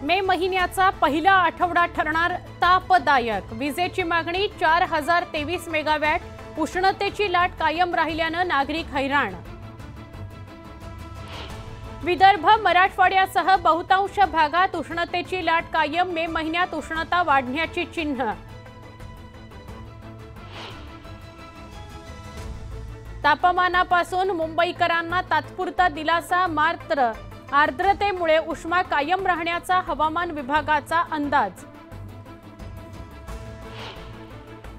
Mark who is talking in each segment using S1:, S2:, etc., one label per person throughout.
S1: मे महिन्याचा पहिला आठवडा ठरणार तापदायक। विजेची मागणी 4023 मेगावॅट। उष्णतेची लाट कायम राहिल्याने नागरिक हैराण। विदर्भ मराठवाड्यासह बहुतांश भागात उष्णतेची लाट कायम। मे महिन्यात उष्णता वाढण्याची चिन्ह। तापमानापासून मुंबईकरांना तात्पुरता दिलासा, मात्र आर्द्रतेमुळे उष्मा कायम राहण्याचा हवामान विभागाचा अंदाज।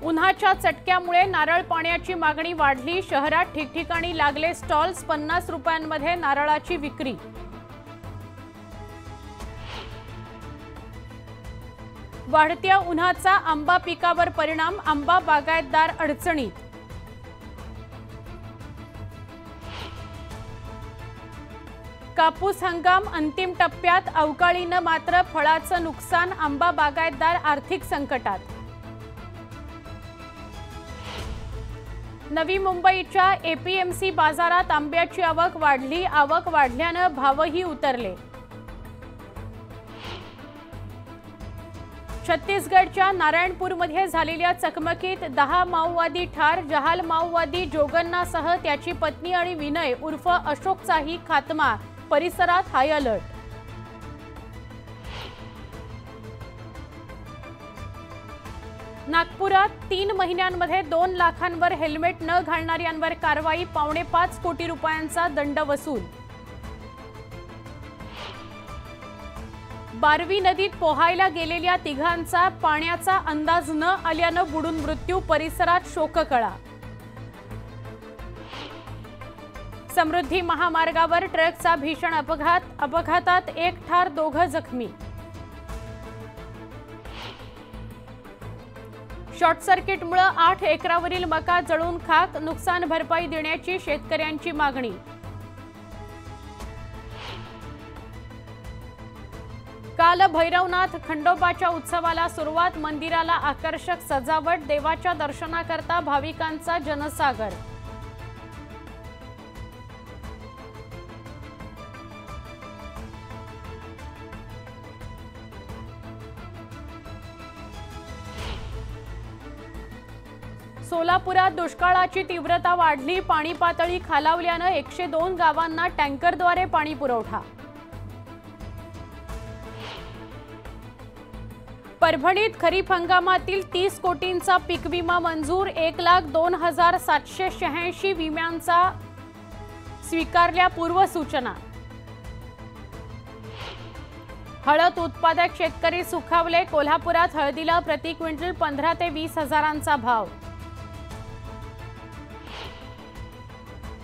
S1: उन्हाच्या चटक्यामुळे नारळ पाण्याची मागणी वाढली। शहरात ठिकठिकाणी लागले स्टॉल्स। 50 रुपयांमध्ये नारळाची विक्री। वाढत्या उन्हाचा आंबा पिकावर परिणाम। आंबा बागायतदार अडचणीत। कापूस हंगाम अंतिम टप्प्यात। अवकाळीने मात्र फळाचं नुकसान। आंबा बागायतदार आर्थिक संकटात। नवी मुंबईच्या एपीएमसी बाजारात आंब्याची आवक वाढली। आवक वाढल्याने भावही उतरले। छत्तीसगडच्या नारायणपूरमध्ये झालेल्या चकमकीत 10 माओवादी ठार। जहाल माओवादी जोगन्नासह त्याची पत्नी आणि विनय उर्फ अशोकचाही खात्मा। परिसरात हाय अलर्ट। नागपुरात 3 महिन्यांमध्ये 2 लाखांवर हेल्मेट न घालणाऱ्यांवर कारवाई। 5.25 कोटी रुपयांचा दंड वसूल। बारवी नदीत पोहायला गेलेल्या तिघांचा पाण्याचा अंदाज न आल्याने बुडून मृत्यू। परिसरात शोककळा। समृद्धी महामार्गावर ट्रकचा भीषण अपघात। अपघातात 1 ठार 2 जखमी। शॉर्ट सर्किटमुळे 8 एकरावरील मका जळून खाक। नुकसान भरपाई देण्याची शेतकऱ्यांची मागणी। काल भैरवनाथ खंडोबाच्या उत्सवाला सुरुवात। मंदिराला आकर्षक सजावट। देवाच्या दर्शनाकरता भाविकांचा जनसागर। सोलापुरात दुष्काळाची तीव्रता वाढली। पाणी पातळी खालावल्याने 102 गावांना टँकरद्वारे पाणी पुरवठा। परभणीत खरीप हंगामातील 30 कोटींचा पीक विमा मंजूर। 1,02,786 विम्यांचा स्वीकारल्या पूर्वसूचना। हळद उत्पादक शेतकरी सुखावले। कोल्हापुरात हळदीला प्रति क्विंटल 15 ते 20 हजारांचा भाव।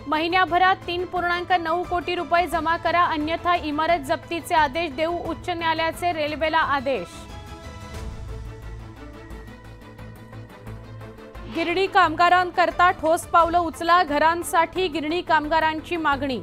S1: महिन्याभरात 3.9 कोटी रुपये जमा करा, अन्यथा इमारत जप्तीचे आदेश देऊ। उच्च न्यायालयाचे रेल्वेला आदेश। गिरणी कामगारांकरता ठोस पावलं उचला। घरांसाठी गिरणी कामगारांची मागणी।